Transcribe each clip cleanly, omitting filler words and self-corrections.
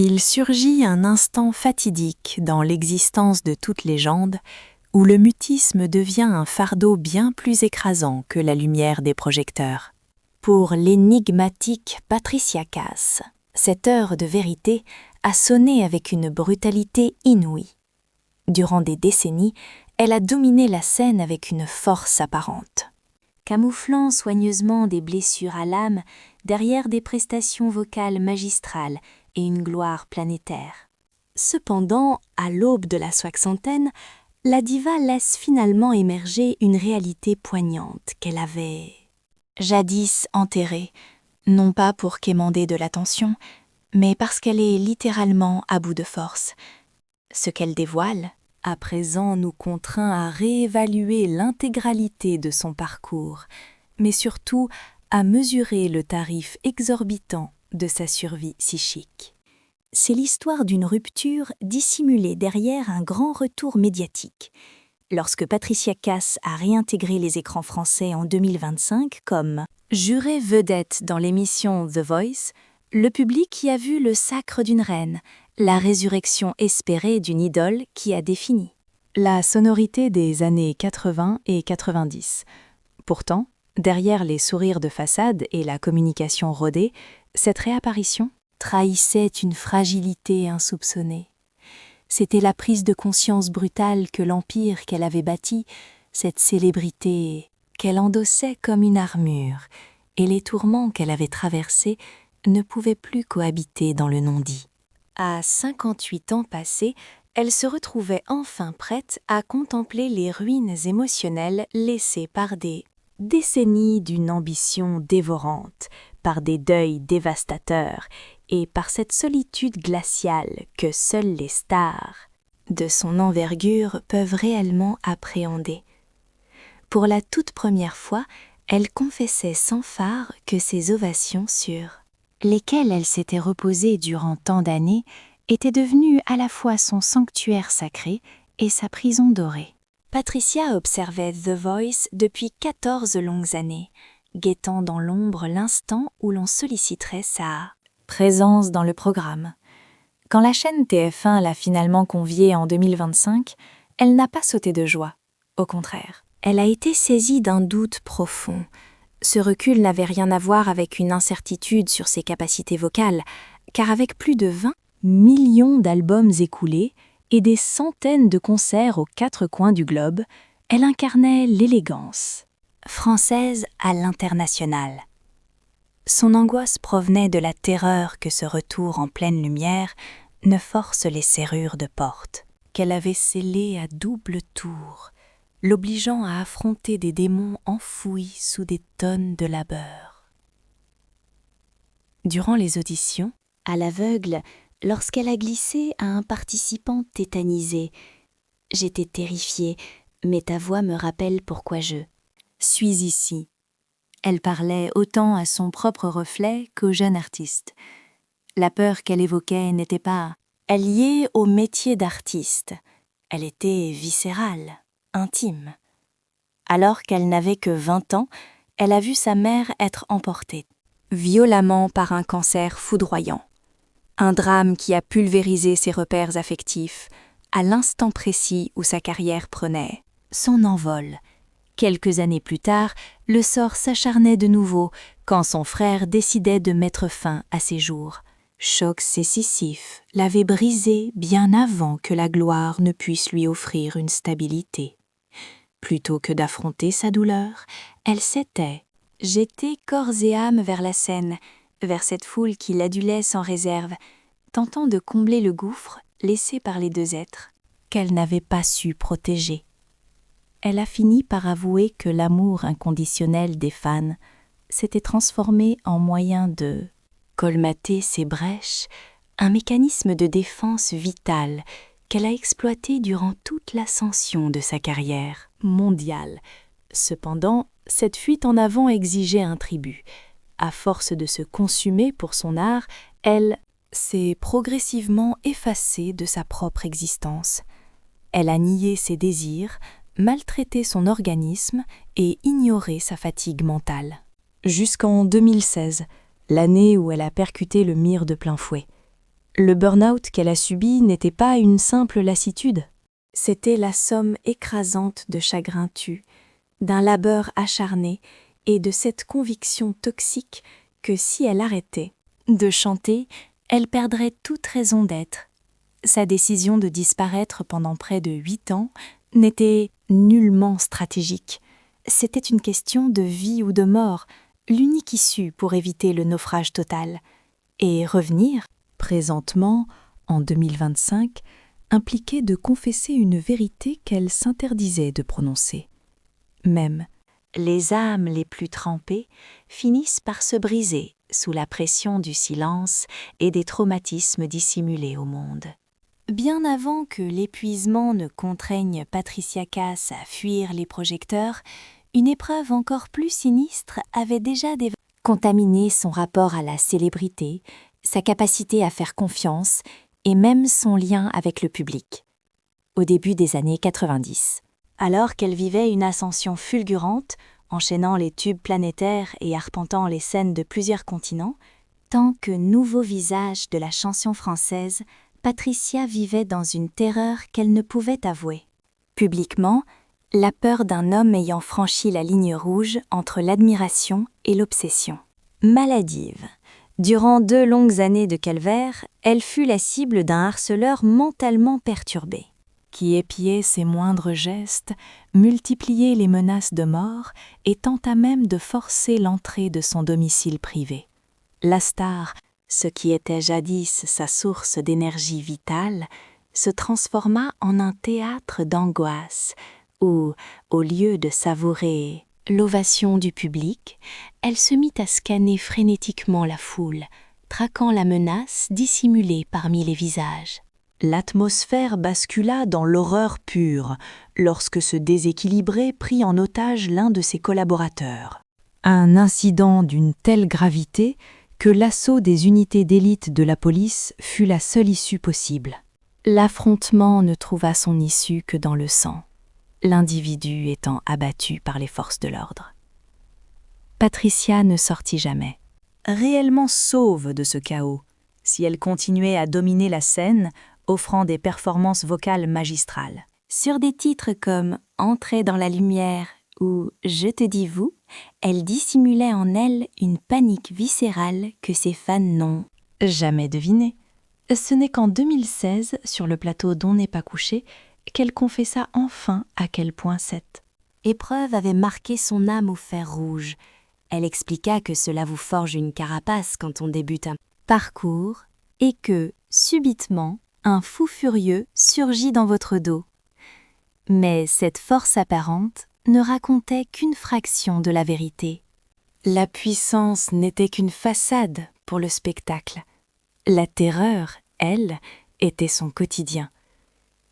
Il surgit un instant fatidique dans l'existence de toute légende où le mutisme devient un fardeau bien plus écrasant que la lumière des projecteurs. Pour l'énigmatique Patricia Cass, cette heure de vérité a sonné avec une brutalité inouïe. Durant des décennies, elle a dominé la scène avec une force apparente. Camouflant soigneusement des blessures à l'âme derrière des prestations vocales magistrales et une gloire planétaire. Cependant, à l'aube de la soixantaine, la diva laisse finalement émerger une réalité poignante qu'elle avait jadis enterrée, non pas pour quémander de l'attention, mais parce qu'elle est littéralement à bout de force. Ce qu'elle dévoile, à présent, nous contraint à réévaluer l'intégralité de son parcours, mais surtout à mesurer le tarif exorbitant de sa survie psychique. C'est l'histoire d'une rupture dissimulée derrière un grand retour médiatique. Lorsque Patricia Cass a réintégré les écrans français en 2025 comme jurée vedette dans l'émission The Voice, le public y a vu le sacre d'une reine, la résurrection espérée d'une idole qui a défini la sonorité des années 80 et 90. Pourtant, derrière les sourires de façade et la communication rodée, cette réapparition trahissait une fragilité insoupçonnée. C'était la prise de conscience brutale que l'empire qu'elle avait bâti, cette célébrité qu'elle endossait comme une armure, et les tourments qu'elle avait traversés ne pouvaient plus cohabiter dans le non-dit. À 58 ans passés, elle se retrouvait enfin prête à contempler les ruines émotionnelles laissées par des décennies d'une ambition dévorante, par des deuils dévastateurs et par cette solitude glaciale que seules les stars de son envergure peuvent réellement appréhender. Pour la toute première fois, elle confessait sans fard que ses ovations sur lesquelles elle s'était reposée durant tant d'années étaient devenues à la fois son sanctuaire sacré et sa prison dorée. Patricia observait The Voice depuis 14 longues années, guettant dans l'ombre l'instant où l'on solliciterait sa présence dans le programme. Quand la chaîne TF1 l'a finalement conviée en 2025, elle n'a pas sauté de joie. Au contraire, elle a été saisie d'un doute profond. Ce recul n'avait rien à voir avec une incertitude sur ses capacités vocales, car avec plus de 20 millions d'albums écoulés et des centaines de concerts aux 4 coins du globe, elle incarnait l'élégance française à l'international. Son angoisse provenait de la terreur que ce retour en pleine lumière ne force les serrures de porte, qu'elle avait scellées à double tour, l'obligeant à affronter des démons enfouis sous des tonnes de labeur. Durant les auditions, à l'aveugle, lorsqu'elle a glissé à un participant tétanisé, « J'étais terrifiée, mais ta voix me rappelle pourquoi je suis ici. » Elle parlait autant à son propre reflet qu'au jeune artiste. La peur qu'elle évoquait n'était pas liée au métier d'artiste. Elle était viscérale, intime. Alors qu'elle n'avait que 20 ans, elle a vu sa mère être emportée violemment par un cancer foudroyant. Un drame qui a pulvérisé ses repères affectifs à l'instant précis où sa carrière prenait son envol. Quelques années plus tard, le sort s'acharnait de nouveau quand son frère décidait de mettre fin à ses jours. Choc sécessif l'avait brisé bien avant que la gloire ne puisse lui offrir une stabilité. Plutôt que d'affronter sa douleur, elle s'était jetée corps et âme vers la scène, vers cette foule qui l'adulait sans réserve, tentant de combler le gouffre laissé par les deux êtres qu'elle n'avait pas su protéger. Elle a fini par avouer que l'amour inconditionnel des fans s'était transformé en moyen de colmater ses brèches, un mécanisme de défense vital qu'elle a exploité durant toute l'ascension de sa carrière mondiale. Cependant, cette fuite en avant exigeait un tribut. À force de se consumer pour son art, elle s'est progressivement effacée de sa propre existence. Elle a nié ses désirs, maltraité son organisme et ignoré sa fatigue mentale. Jusqu'en 2016, l'année où elle a percuté le mire de plein fouet. Le burn-out qu'elle a subi n'était pas une simple lassitude. C'était la somme écrasante de chagrins tus, d'un labeur acharné et de cette conviction toxique que si elle arrêtait de chanter, elle perdrait toute raison d'être. Sa décision de disparaître pendant près de 8 ans n'était nullement stratégique. C'était une question de vie ou de mort, l'unique issue pour éviter le naufrage total. Et revenir, présentement, en 2025, impliquait de confesser une vérité qu'elle s'interdisait de prononcer. Même les âmes les plus trempées finissent par se briser sous la pression du silence et des traumatismes dissimulés au monde. Bien avant que l'épuisement ne contraigne Patricia Cass à fuir les projecteurs, une épreuve encore plus sinistre avait déjà contaminé son rapport à la célébrité, sa capacité à faire confiance et même son lien avec le public. Au début des années 90, alors qu'elle vivait une ascension fulgurante, enchaînant les tubes planétaires et arpentant les scènes de plusieurs continents, tant que nouveau visage de la chanson française, Patricia vivait dans une terreur qu'elle ne pouvait avouer. Publiquement, la peur d'un homme ayant franchi la ligne rouge entre l'admiration et l'obsession. Maladive. Durant 2 longues années de calvaire, elle fut la cible d'un harceleur mentalement perturbé, qui épiait ses moindres gestes, multipliait les menaces de mort et tenta même de forcer l'entrée de son domicile privé. La star, ce qui était jadis sa source d'énergie vitale, se transforma en un théâtre d'angoisse où, au lieu de savourer l'ovation du public, elle se mit à scanner frénétiquement la foule, traquant la menace dissimulée parmi les visages. L'atmosphère bascula dans l'horreur pure lorsque ce déséquilibré prit en otage l'un de ses collaborateurs. Un incident d'une telle gravité que l'assaut des unités d'élite de la police fut la seule issue possible. L'affrontement ne trouva son issue que dans le sang, l'individu étant abattu par les forces de l'ordre. Patricia ne sortit jamais, réellement sauve de ce chaos, si elle continuait à dominer la scène, offrant des performances vocales magistrales. Sur des titres comme « Entrer dans la lumière » ou « Je te dis vous », elle dissimulait en elle une panique viscérale que ses fans n'ont jamais devinée. Ce n'est qu'en 2016, sur le plateau d'On n'est pas couché, qu'elle confessa enfin à quel point cette épreuve avait marqué son âme au fer rouge. Elle expliqua que cela vous forge une carapace quand on débute un parcours et que, subitement, un fou furieux surgit dans votre dos. Mais cette force apparente ne racontait qu'une fraction de la vérité. La puissance n'était qu'une façade pour le spectacle. La terreur, elle, était son quotidien.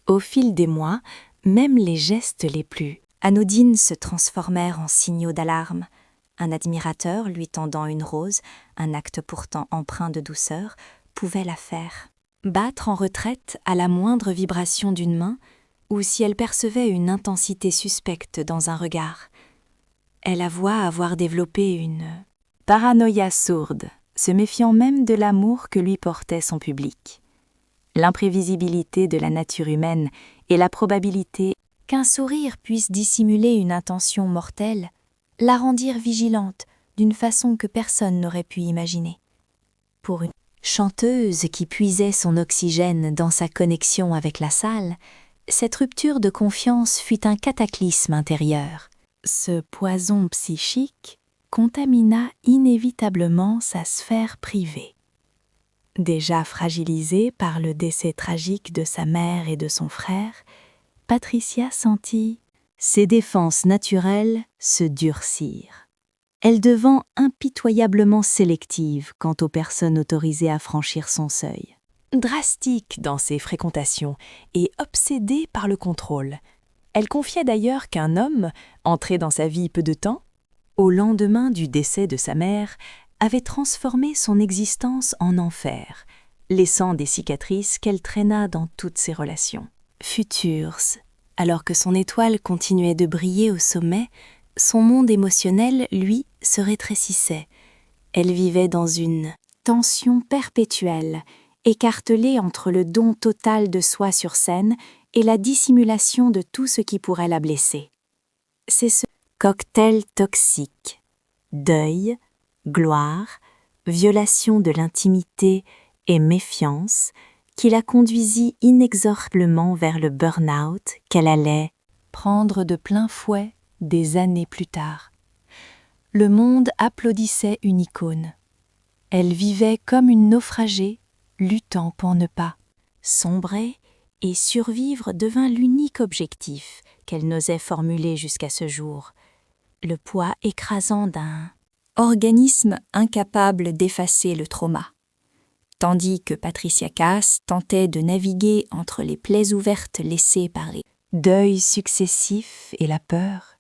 Au fil des mois, même les gestes les plus anodines se transformèrent en signaux d'alarme. Un admirateur lui tendant une rose, un acte pourtant empreint de douceur, pouvait la faire battre en retraite à la moindre vibration d'une main ou si elle percevait une intensité suspecte dans un regard. Elle avoua avoir développé une paranoïa sourde, se méfiant même de l'amour que lui portait son public. L'imprévisibilité de la nature humaine et la probabilité qu'un sourire puisse dissimuler une intention mortelle la rendirent vigilante d'une façon que personne n'aurait pu imaginer. Pour une chanteuse qui puisait son oxygène dans sa connexion avec la salle, cette rupture de confiance fut un cataclysme intérieur. Ce poison psychique contamina inévitablement sa sphère privée. Déjà fragilisée par le décès tragique de sa mère et de son frère, Patricia sentit ses défenses naturelles se durcir. Elle devint impitoyablement sélective quant aux personnes autorisées à franchir son seuil. Drastique dans ses fréquentations et obsédée par le contrôle. Elle confiait d'ailleurs qu'un homme, entré dans sa vie peu de temps, au lendemain du décès de sa mère, avait transformé son existence en enfer, laissant des cicatrices qu'elle traîna dans toutes ses relations. Futurs, alors que son étoile continuait de briller au sommet, son monde émotionnel, lui, se rétrécissait. Elle vivait dans une tension perpétuelle écartelée entre le don total de soi sur scène et la dissimulation de tout ce qui pourrait la blesser. C'est ce cocktail toxique, deuil, gloire, violation de l'intimité et méfiance qui la conduisit inexorablement vers le burn-out qu'elle allait prendre de plein fouet des années plus tard. Le monde applaudissait une icône. Elle vivait comme une naufragée, luttant pour ne pas. sombrer et survivre devint l'unique objectif qu'elle n'osait formuler jusqu'à ce jour. Le poids écrasant d'un organisme incapable d'effacer le trauma. Tandis que Patricia Cass tentait de naviguer entre les plaies ouvertes laissées par les deuils successifs et la peur,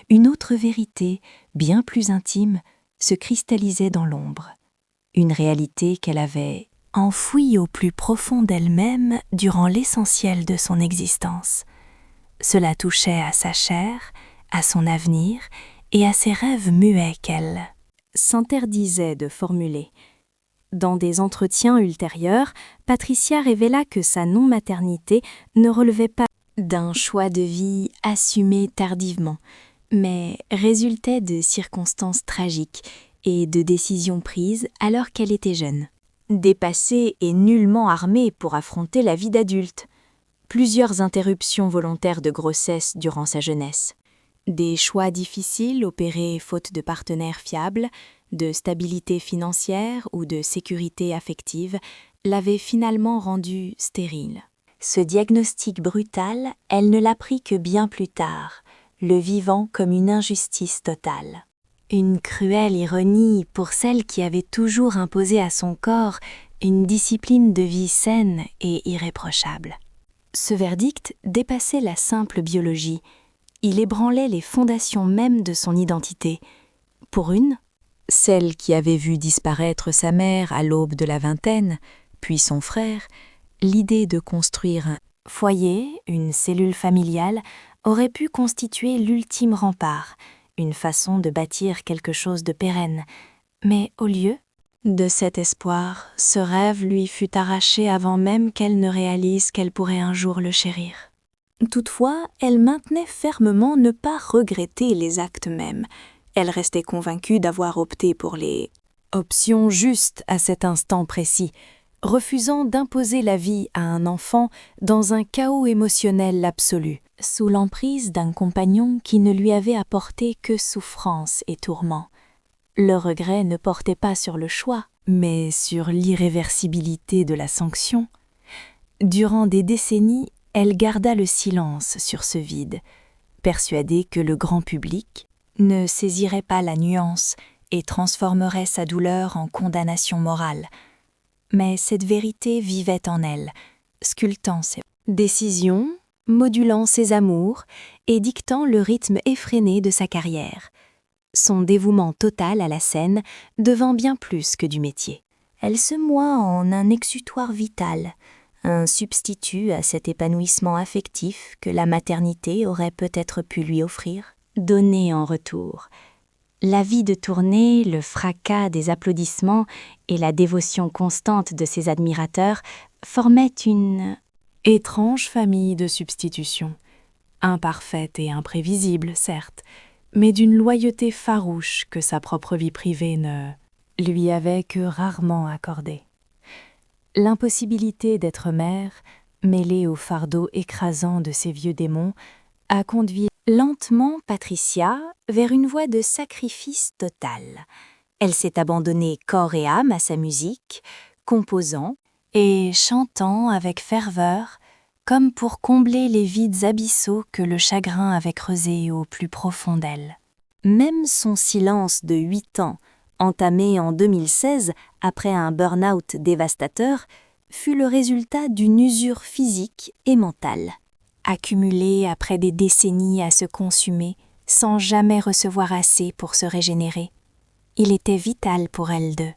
une autre vérité, bien plus intime, se cristallisait dans l'ombre. Une réalité qu'elle avait enfouie au plus profond d'elle-même durant l'essentiel de son existence. Cela touchait à sa chair, à son avenir et à ses rêves muets qu'elle s'interdisait de formuler. Dans des entretiens ultérieurs, Patricia révéla que sa non-maternité ne relevait pas d'un choix de vie assumé tardivement, mais résultait de circonstances tragiques et de décisions prises alors qu'elle était jeune. Dépassée et nullement armée pour affronter la vie d'adulte. Plusieurs interruptions volontaires de grossesse durant sa jeunesse. Des choix difficiles opérés faute de partenaires fiables, de stabilité financière ou de sécurité affective l'avaient finalement rendue stérile. Ce diagnostic brutal, elle ne l'apprit que bien plus tard, le vivant comme une injustice totale. Une cruelle ironie pour celle qui avait toujours imposé à son corps une discipline de vie saine et irréprochable. Ce verdict dépassait la simple biologie. Il ébranlait les fondations mêmes de son identité. Pour une, celle qui avait vu disparaître sa mère à l'aube de la vingtaine, puis son frère, l'idée de construire un foyer, une cellule familiale, aurait pu constituer l'ultime rempart, une façon de bâtir quelque chose de pérenne. Mais au lieu de cet espoir, ce rêve lui fut arraché avant même qu'elle ne réalise qu'elle pourrait un jour le chérir. Toutefois, elle maintenait fermement ne pas regretter les actes mêmes. Elle restait convaincue d'avoir opté pour les options justes à cet instant précis, refusant d'imposer la vie à un enfant dans un chaos émotionnel absolu, sous l'emprise d'un compagnon qui ne lui avait apporté que souffrance et tourments. Le regret ne portait pas sur le choix, mais sur l'irréversibilité de la sanction. Durant des décennies, elle garda le silence sur ce vide, persuadée que le grand public ne saisirait pas la nuance et transformerait sa douleur en condamnation morale. Mais cette vérité vivait en elle, sculptant ses décisions, modulant ses amours et dictant le rythme effréné de sa carrière. Son dévouement total à la scène devint bien plus que du métier. Elle se moua en un exutoire vital, un substitut à cet épanouissement affectif que la maternité aurait peut-être pu lui offrir, donner en retour. La vie de tournée, le fracas des applaudissements et la dévotion constante de ses admirateurs formaient une étrange famille de substitutions, imparfaite et imprévisible, certes, mais d'une loyauté farouche que sa propre vie privée ne lui avait que rarement accordée. L'impossibilité d'être mère, mêlée au fardeau écrasant de ses vieux démons, a conduit lentement Patricia vers une voie de sacrifice total. Elle s'est abandonnée corps et âme à sa musique, composant et chantant avec ferveur, comme pour combler les vides abyssaux que le chagrin avait creusés au plus profond d'elle. Même son silence de 8 ans, entamé en 2016 après un burn-out dévastateur, fut le résultat d'une usure physique et mentale. Accumulée après des décennies à se consumer, sans jamais recevoir assez pour se régénérer. Il était vital pour elle de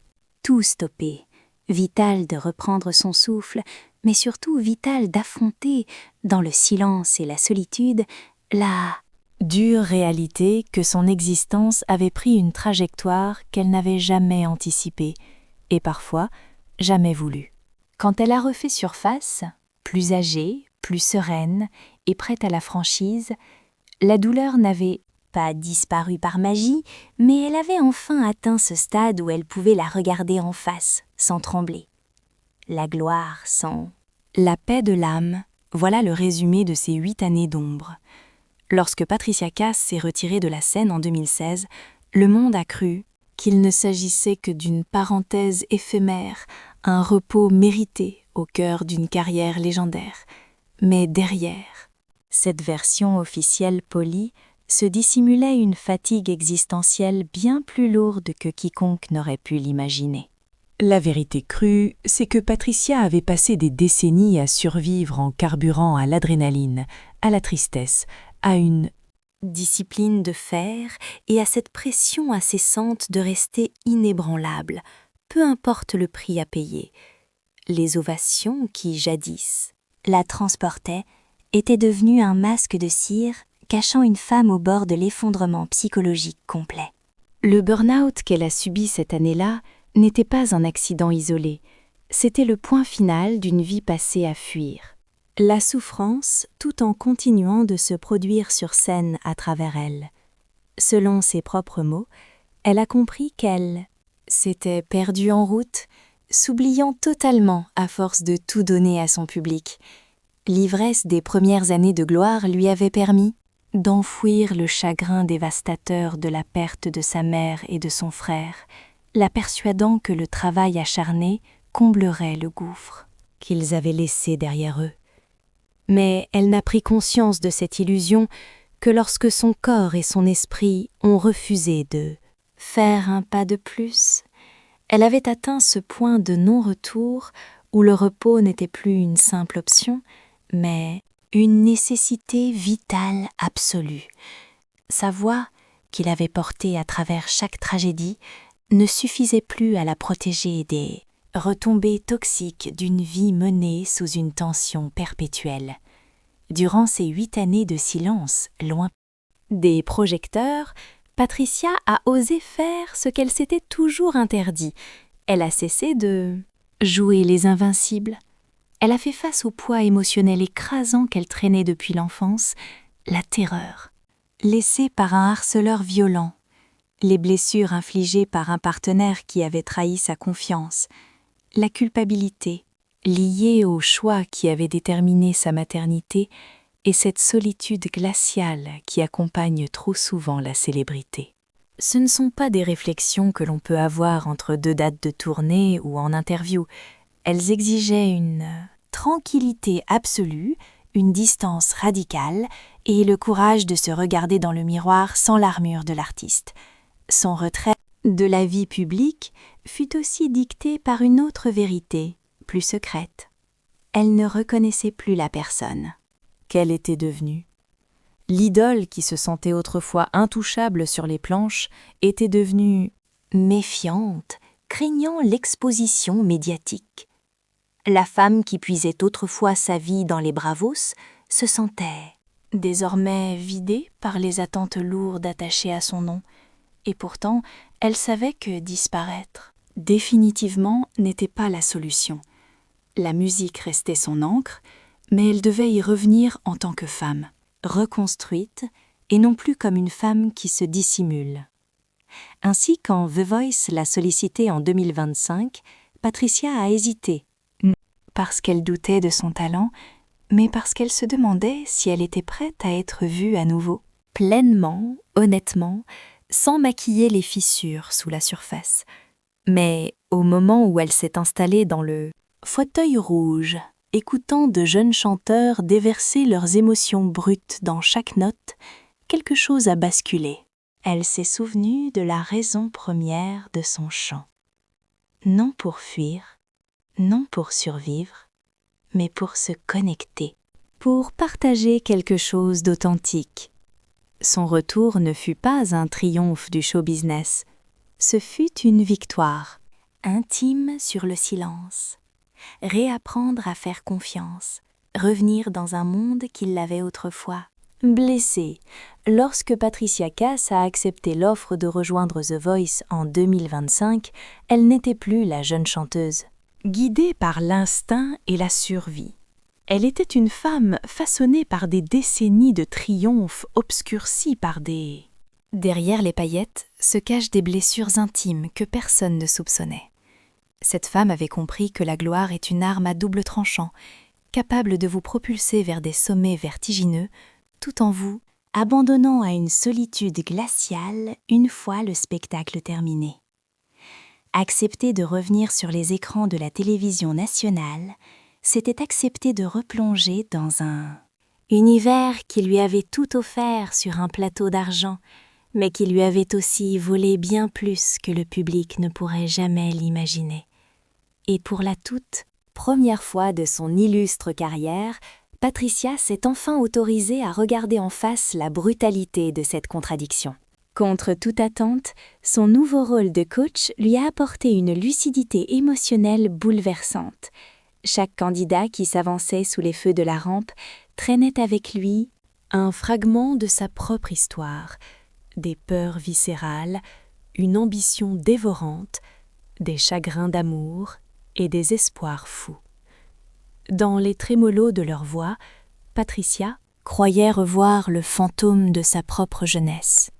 tout stopper, vital de reprendre son souffle, mais surtout vital d'affronter, dans le silence et la solitude, la dure réalité que son existence avait pris une trajectoire qu'elle n'avait jamais anticipée et parfois jamais voulu. Quand elle a refait surface, plus âgée, plus sereine et prête à la franchise, la douleur n'avait pas disparu par magie, mais elle avait enfin atteint ce stade où elle pouvait la regarder en face, sans trembler. La gloire sans... La paix de l'âme, voilà le résumé de ces 8 années d'ombre. Lorsque Patricia Cass s'est retirée de la scène en 2016, le monde a cru qu'il ne s'agissait que d'une parenthèse éphémère, un repos mérité au cœur d'une carrière légendaire. Mais derrière, cette version officielle polie se dissimulait une fatigue existentielle bien plus lourde que quiconque n'aurait pu l'imaginer. La vérité crue, c'est que Patricia avait passé des décennies à survivre en carburant à l'adrénaline, à la tristesse, à une discipline de fer et à cette pression incessante de rester inébranlable, peu importe le prix à payer. Les ovations qui, jadis, la transportaient, étaient devenues un masque de cire cachant une femme au bord de l'effondrement psychologique complet. Le burn-out qu'elle a subi cette année-là n'était pas un accident isolé, c'était le point final d'une vie passée à fuir. La souffrance tout en continuant de se produire sur scène à travers elle. Selon ses propres mots, elle a compris qu'elle s'était perdue en route, s'oubliant totalement à force de tout donner à son public. L'ivresse des premières années de gloire lui avait permis d'enfouir le chagrin dévastateur de la perte de sa mère et de son frère, la persuadant que le travail acharné comblerait le gouffre qu'ils avaient laissé derrière eux. Mais elle n'a pris conscience de cette illusion que lorsque son corps et son esprit ont refusé de faire un pas de plus, elle avait atteint ce point de non-retour où le repos n'était plus une simple option, mais une nécessité vitale absolue. Sa voix, qu'il avait portée à travers chaque tragédie, ne suffisait plus à la protéger des retombées toxiques d'une vie menée sous une tension perpétuelle. Durant ces 8 années de silence, loin des projecteurs, Patricia a osé faire ce qu'elle s'était toujours interdit. Elle a cessé de jouer les invincibles. Elle a fait face au poids émotionnel écrasant qu'elle traînait depuis l'enfance, la terreur, laissée par un harceleur violent, les blessures infligées par un partenaire qui avait trahi sa confiance, la culpabilité liée au choix qui avait déterminé sa maternité et cette solitude glaciale qui accompagne trop souvent la célébrité. Ce ne sont pas des réflexions que l'on peut avoir entre 2 dates de tournée ou en interview. Elles exigeaient une tranquillité absolue, une distance radicale et le courage de se regarder dans le miroir sans l'armure de l'artiste. Son retrait de la vie publique fut aussi dicté par une autre vérité, plus secrète. Elle ne reconnaissait plus la personne qu'elle était devenue. L'idole qui se sentait autrefois intouchable sur les planches était devenue méfiante, craignant l'exposition médiatique. La femme qui puisait autrefois sa vie dans les bravos se sentait désormais vidée par les attentes lourdes attachées à son nom, et pourtant elle savait que disparaître définitivement n'était pas la solution. La musique restait son encre, mais elle devait y revenir en tant que femme, reconstruite et non plus comme une femme qui se dissimule. Ainsi, quand The Voice l'a sollicitée en 2025, Patricia a hésité, non parce qu'elle doutait de son talent, mais parce qu'elle se demandait si elle était prête à être vue à nouveau, pleinement, honnêtement, sans maquiller les fissures sous la surface. Mais au moment où elle s'est installée dans le fauteuil rouge, écoutant de jeunes chanteurs déverser leurs émotions brutes dans chaque note, quelque chose a basculé. Elle s'est souvenue de la raison première de son chant. Non pour fuir, non pour survivre, mais pour se connecter, pour partager quelque chose d'authentique. Son retour ne fut pas un triomphe du show business, ce fut une victoire, intime sur le silence. Réapprendre à faire confiance, revenir dans un monde qui l'avait autrefois blessée. Lorsque Patricia Cass a accepté l'offre de rejoindre The Voice en 2025, elle n'était plus la jeune chanteuse. guidée par l'instinct et la survie. Elle était une femme façonnée par des décennies de triomphes obscurcies par des... Derrière les paillettes se cachent des blessures intimes que personne ne soupçonnait. Cette femme avait compris que la gloire est une arme à double tranchant, capable de vous propulser vers des sommets vertigineux, tout en vous abandonnant à une solitude glaciale une fois le spectacle terminé. Accepter de revenir sur les écrans de la télévision nationale, c'était accepter de replonger dans un univers qui lui avait tout offert sur un plateau d'argent, mais qui lui avait aussi volé bien plus que le public ne pourrait jamais l'imaginer. Et pour la toute première fois de son illustre carrière, Patricia s'est enfin autorisée à regarder en face la brutalité de cette contradiction. Contre toute attente, son nouveau rôle de coach lui a apporté une lucidité émotionnelle bouleversante. Chaque candidat qui s'avançait sous les feux de la rampe traînait avec lui un fragment de sa propre histoire, des peurs viscérales, une ambition dévorante, des chagrins d'amour et des espoirs fous. Dans les trémolos de leur voix, Patricia croyait revoir le fantôme de sa propre jeunesse.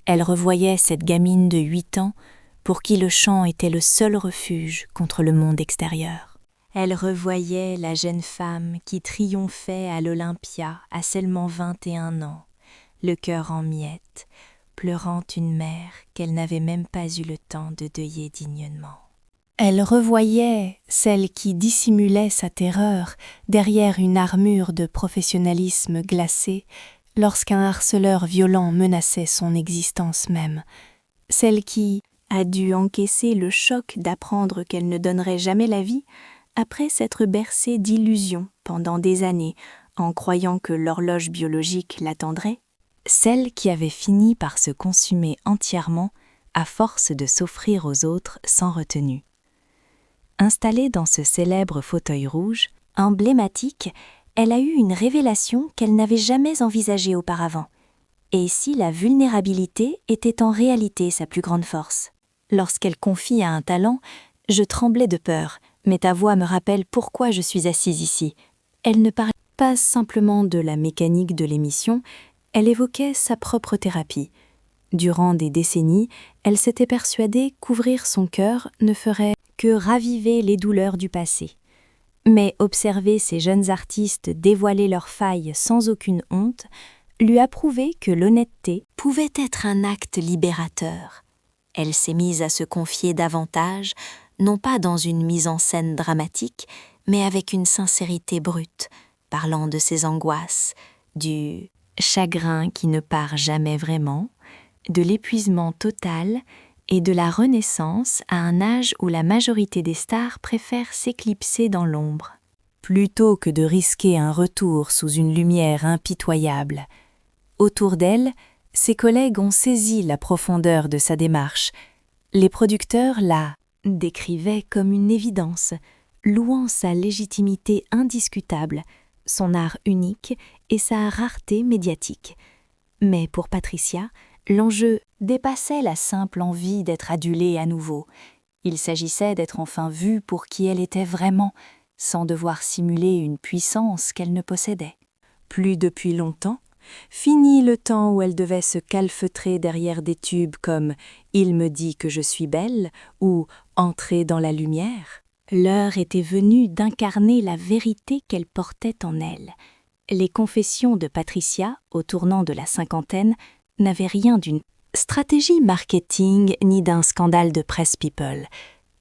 Elle revoyait cette gamine de 8 ans pour qui le chant était le seul refuge contre le monde extérieur. Elle revoyait la jeune femme qui triomphait à l'Olympia à seulement 21 ans, le cœur en miettes, pleurant une mère qu'elle n'avait même pas eu le temps de deuiller dignement. Elle revoyait celle qui dissimulait sa terreur derrière une armure de professionnalisme glacé lorsqu'un harceleur violent menaçait son existence même, celle qui a dû encaisser le choc d'apprendre qu'elle ne donnerait jamais la vie après s'être bercée d'illusions pendant des années en croyant que l'horloge biologique l'attendrait, celle qui avait fini par se consumer entièrement à force de s'offrir aux autres sans retenue. Installée dans ce célèbre fauteuil rouge, emblématique, elle a eu une révélation qu'elle n'avait jamais envisagée auparavant. Et si la vulnérabilité était en réalité sa plus grande force? Lorsqu'elle confie à un talent, je tremblais de peur, mais ta voix me rappelle pourquoi je suis assise ici. Elle ne parlait pas simplement de la mécanique de l'émission, elle évoquait sa propre thérapie. Durant des décennies, elle s'était persuadée qu'ouvrir son cœur ne ferait que raviver les douleurs du passé. Mais observer ces jeunes artistes dévoiler leurs failles sans aucune honte lui a prouvé que l'honnêteté pouvait être un acte libérateur. Elle s'est mise à se confier davantage, non pas dans une mise en scène dramatique, mais avec une sincérité brute, parlant de ses angoisses, du chagrin qui ne part jamais vraiment, de l'épuisement total et de la renaissance à un âge où la majorité des stars préfèrent s'éclipser dans l'ombre. Plutôt que de risquer un retour sous une lumière impitoyable. Autour d'elle, ses collègues ont saisi la profondeur de sa démarche. Les producteurs la décrivaient comme une évidence, louant sa légitimité indiscutable, son art unique et sa rareté médiatique. Mais pour Patricia, l'enjeu dépassait la simple envie d'être adulée à nouveau. Il s'agissait d'être enfin vue pour qui elle était vraiment, sans devoir simuler une puissance qu'elle ne possédait. Plus depuis longtemps, fini le temps où elle devait se calfeutrer derrière des tubes comme « Il me dit que je suis belle » ou « Entrer dans la lumière ». L'heure était venue d'incarner la vérité qu'elle portait en elle. Les confessions de Patricia, au tournant de la cinquantaine, n'avaient rien d'une stratégie marketing ni d'un scandale de press people.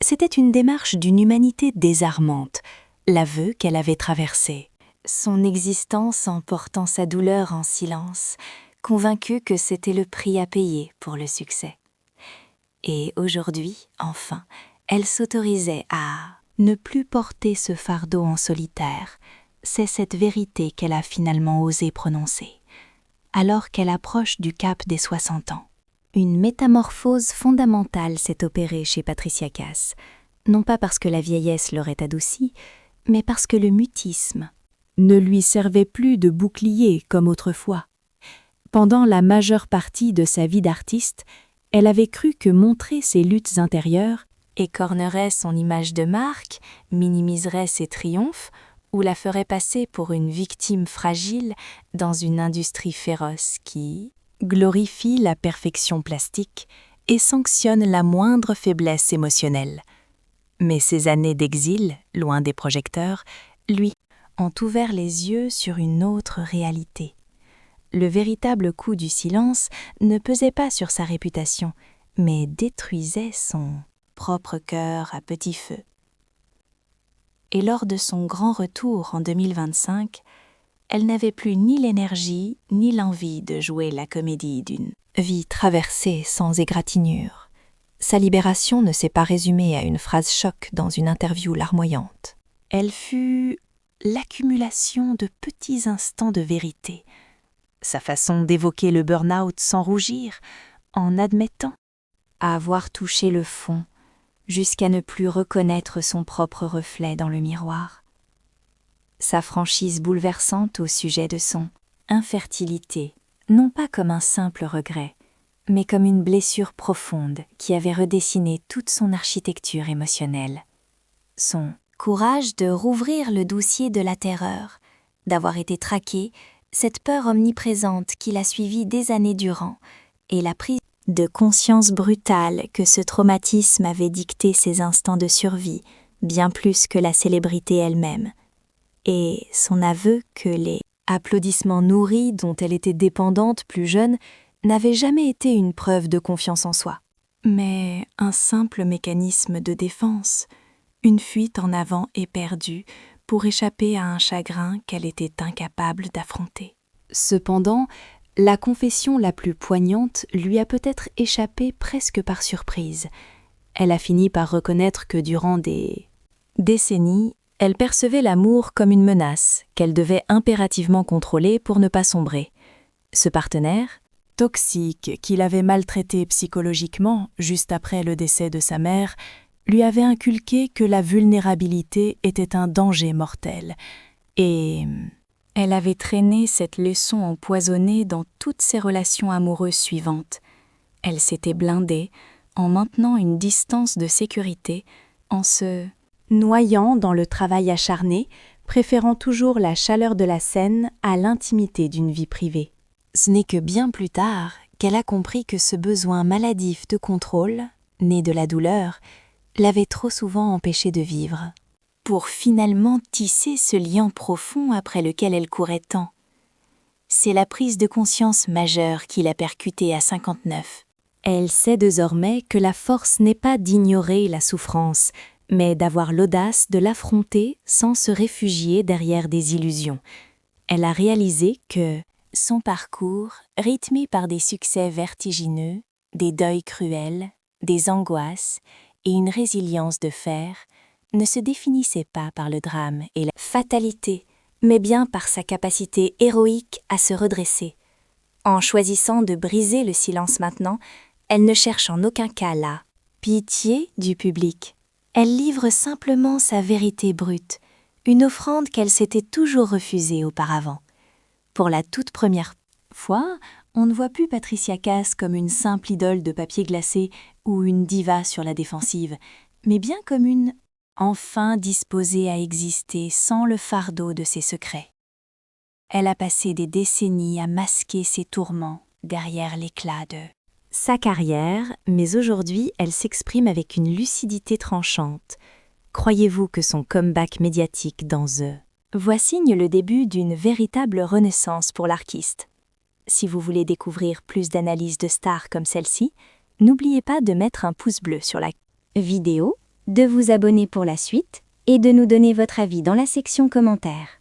C'était une démarche d'une humanité désarmante, l'aveu qu'elle avait traversé. Son existence en portant sa douleur en silence, convaincue que c'était le prix à payer pour le succès. Et aujourd'hui, enfin, elle s'autorisait à ne plus porter ce fardeau en solitaire. C'est cette vérité qu'elle a finalement osé prononcer, alors qu'elle approche du cap des 60 ans. Une métamorphose fondamentale s'est opérée chez Patricia Cass, non pas parce que la vieillesse l'aurait adoucie, mais parce que le mutisme ne lui servait plus de bouclier comme autrefois. Pendant la majeure partie de sa vie d'artiste, elle avait cru que montrer ses luttes intérieures écornerait son image de marque, minimiserait ses triomphes ou la ferait passer pour une victime fragile dans une industrie féroce qui glorifie la perfection plastique et sanctionne la moindre faiblesse émotionnelle. Mais ces années d'exil, loin des projecteurs, lui, ont ouvert les yeux sur une autre réalité. Le véritable coup du silence ne pesait pas sur sa réputation, mais détruisait son propre cœur à petit feu. Et lors de son grand retour en 2025, elle n'avait plus ni l'énergie ni l'envie de jouer la comédie d'une vie traversée sans égratignure. Sa libération ne s'est pas résumée à une phrase choc dans une interview larmoyante. Elle fut l'accumulation de petits instants de vérité, sa façon d'évoquer le burn-out sans rougir, en admettant avoir touché le fond, jusqu'à ne plus reconnaître son propre reflet dans le miroir. Sa franchise bouleversante au sujet de son infertilité, non pas comme un simple regret, mais comme une blessure profonde qui avait redessiné toute son architecture émotionnelle. Son courage de rouvrir le dossier de la terreur, d'avoir été traquée, cette peur omniprésente qui l'a suivie des années durant, et la prise de conscience brutale que ce traumatisme avait dicté ses instants de survie, bien plus que la célébrité elle-même, et son aveu que les applaudissements nourris dont elle était dépendante plus jeune n'avaient jamais été une preuve de confiance en soi, mais un simple mécanisme de défense, une fuite en avant éperdue pour échapper à un chagrin qu'elle était incapable d'affronter. Cependant, la confession la plus poignante lui a peut-être échappé presque par surprise. Elle a fini par reconnaître que durant des décennies, elle percevait l'amour comme une menace qu'elle devait impérativement contrôler pour ne pas sombrer. Ce partenaire, toxique, qui l'avait maltraitée psychologiquement juste après le décès de sa mère, lui avait inculqué que la vulnérabilité était un danger mortel. Et elle avait traîné cette leçon empoisonnée dans toutes ses relations amoureuses suivantes. Elle s'était blindée en maintenant une distance de sécurité, en se noyant dans le travail acharné, préférant toujours la chaleur de la scène à l'intimité d'une vie privée. Ce n'est que bien plus tard qu'elle a compris que ce besoin maladif de contrôle, né de la douleur, l'avait trop souvent empêchée de vivre, pour finalement tisser ce lien profond après lequel elle courait tant. C'est la prise de conscience majeure qui l'a percutée à 59. Elle sait désormais que la force n'est pas d'ignorer la souffrance, mais d'avoir l'audace de l'affronter sans se réfugier derrière des illusions. Elle a réalisé que son parcours, rythmé par des succès vertigineux, des deuils cruels, des angoisses et une résilience de fer, ne se définissait pas par le drame et la fatalité, mais bien par sa capacité héroïque à se redresser. En choisissant de briser le silence maintenant, elle ne cherche en aucun cas la pitié du public. Elle livre simplement sa vérité brute, une offrande qu'elle s'était toujours refusée auparavant. Pour la toute première fois, on ne voit plus Patricia Cass comme une simple idole de papier glacé ou une diva sur la défensive, mais bien comme une enfin disposée à exister sans le fardeau de ses secrets. Elle a passé des décennies à masquer ses tourments derrière l'éclat de sa carrière, mais aujourd'hui elle s'exprime avec une lucidité tranchante. Croyez-vous que son comeback médiatique dans The Voix signe le début d'une véritable renaissance pour l'artiste? Si vous voulez découvrir plus d'analyses de stars comme celle-ci, n'oubliez pas de mettre un pouce bleu sur la vidéo, de vous abonner pour la suite et de nous donner votre avis dans la section commentaires.